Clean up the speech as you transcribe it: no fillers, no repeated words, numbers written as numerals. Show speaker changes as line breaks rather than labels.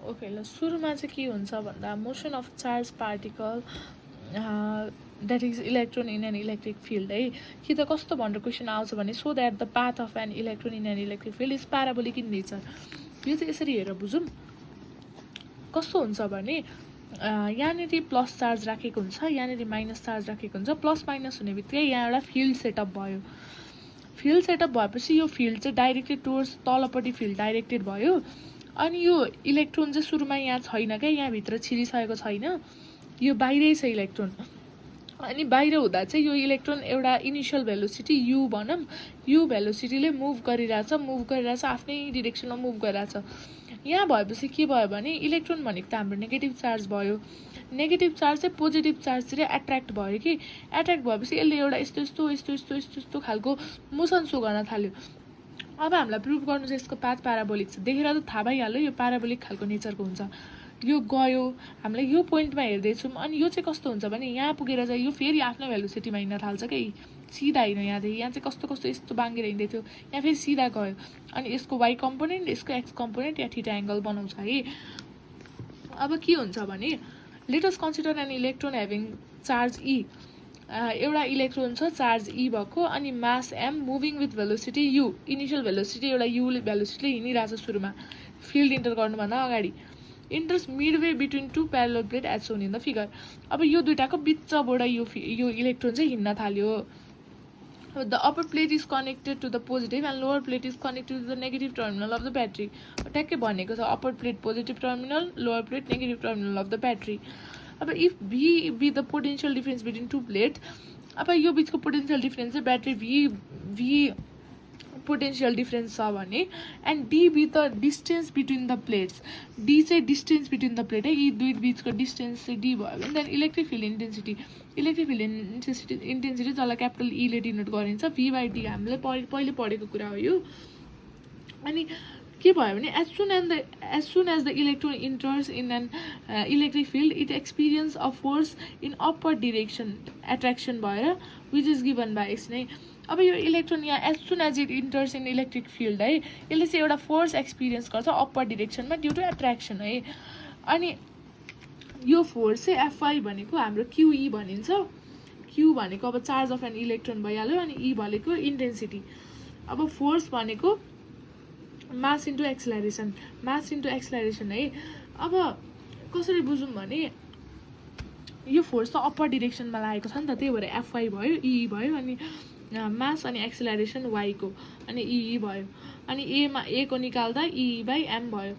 Okay ल सुरुमा चाहिँ के हुन्छ भन्दा motion of charge particle that is electron in an electric field है कि त कस्तो भनेर क्वेसन आउँछ भने so that the path of an electron in an electric field is parabolic in nature. यो चाहिँ यसरी हेरेर बुझौँ कस्तो हुन्छ भने यहाँनिर प्लस चार्ज राखेको हुन्छ, यहाँनिर माइनस चार्ज राखेको हुन्छ। प्लस माइनस हुने बित्तिकै यहाँ एउटा फिल्ड सेटअप भयो। फिल्ड सेटअप भएपछि यो फिल्ड चाहिँ डाइरेक्टेड टुवर्ड्स तलपट्टि फिल्ड डाइरेक्टेड भयो। अनि यो इलेक्ट्रोन चाहिँ सुरुमा यहाँ छैन क्या, यहाँभित्र छिरिसकेको छैन, यो बाहिरै छ इलेक्ट्रोन। अनि बाहिर हुँदा चाहिँ यो इलेक्ट्रोन एउटा इनिसियल भेलोसिटी यु भनौँ, यु भेलोसिटीले मुभ गरिरहेछ आफ्नै डिरेक्सनमा मुभ गरिरहेछ। यहाँ भएपछि के भयो भने इलेक्ट्रोन भनेको त हाम्रो नेगेटिभ चार्ज भयो। नेगेटिभ चार्ज चाहिँ पोजिटिभ चार्जतिर एट्र्याक्ट भयो कि एट्र्याक्ट भएपछि यसले एउटा यस्तो यस्तो यस्तो यस्तो यस्तो यस्तो खालको मोसन सो गर्न थाल्यो। अब हामीलाई प्रुभ गर्नु चाहिँ यसको पाथ प्याराबोलिक छ। देखेर त थाहा भइहाल्यो यो प्याराबोलिक खालको नेचरको हुन्छ। यो गयो, हामीलाई यो पोइन्टमा हेर्दैछौँ। अनि यो चाहिँ कस्तो हुन्छ भने यहाँ पुगेर चाहिँ यो फेरि आफ्नै भेलोसिटीमा हिँड्न थाल्छ कि सिधा हिँड्यो। यहाँदेखि यहाँ चाहिँ कस्तो कस्तो यस्तो बाङ्गेर हिँड्दै थियो, यहाँ फेरि सिधा गयो। अनि यसको वाइ कम्पोनेन्ट यसको एक्स कम्पोनेन्ट या थीटा एङ्गल बनाउँछ है। अब के हुन्छ भने let us consider an electron having charge E. एउटा इलेक्ट्रोन छ चार्ज ई भएको, अनि mass M moving with velocity U. Initial velocity एउटा यु भेलोसिटीले हिँडिरहेछ सुरुमा फिल्ड इन्टर गर्नुभन्दा अगाडि। Enters midway between two parallel plate as shown in the figure. अब यो दुइटाको बिचबाट यो इलेक्ट्रोन चाहिँ हिँड्न थाल्यो। The upper plate is connected to the positive and lower plate is connected to the negative terminal of the battery. ट्याक्कै भनेको छ upper plate positive terminal, lower plate negative terminal of the battery. अब if V be the potential difference between two plate, अब यो बिचको potential difference चाहिँ battery V potential difference छ भने, and D be the distance between the plates. D चाहिँ distance between the plate है, यी दुई बिचको डिस्टेन्स चाहिँ डी भयो भने then electric field intensity. Electric field intensity जसलाई क्यापिटल ईले डिनोट गरिन्छ, भी बाई डी हामीले पहिले पढेको कुरा हो यो। अनि के भयो भने as soon as the electron enters in an electric field it experience a force in upper direction attraction भएर which is given by X नै। अब यो इलेक्ट्रोन यहाँ as soon as it enters in electric field है, यसले चाहिँ एउटा force experience गर्छ अप्पर डिरेक्सनमा ड्यु टु एट्र्याक्सन है। अनि यो फोर्स चाहिँ एफआई भनेको हाम्रो क्युई भनिन्छ। क्यु भनेको अब चार्ज अफ एन इलेक्ट्रोन भइहाल्यो, अनि ई भनेको इन्टेन्सिटी। अब फोर्स भनेको मास इन्टु एक्सलरेसन, मास इन्टु एक्सलरेसन है। अब कसरी बुझौँ भने यो फोर्स त अप्पर डिरेक्सनमा लागेको छ नि त, त्यही भएर एफआई भयो, ई भयो, अनि मास अनि एक्सलरेसन वाईको, अनि ई भयो। अनि ए को निकाल्दा ई बाई एम भयो।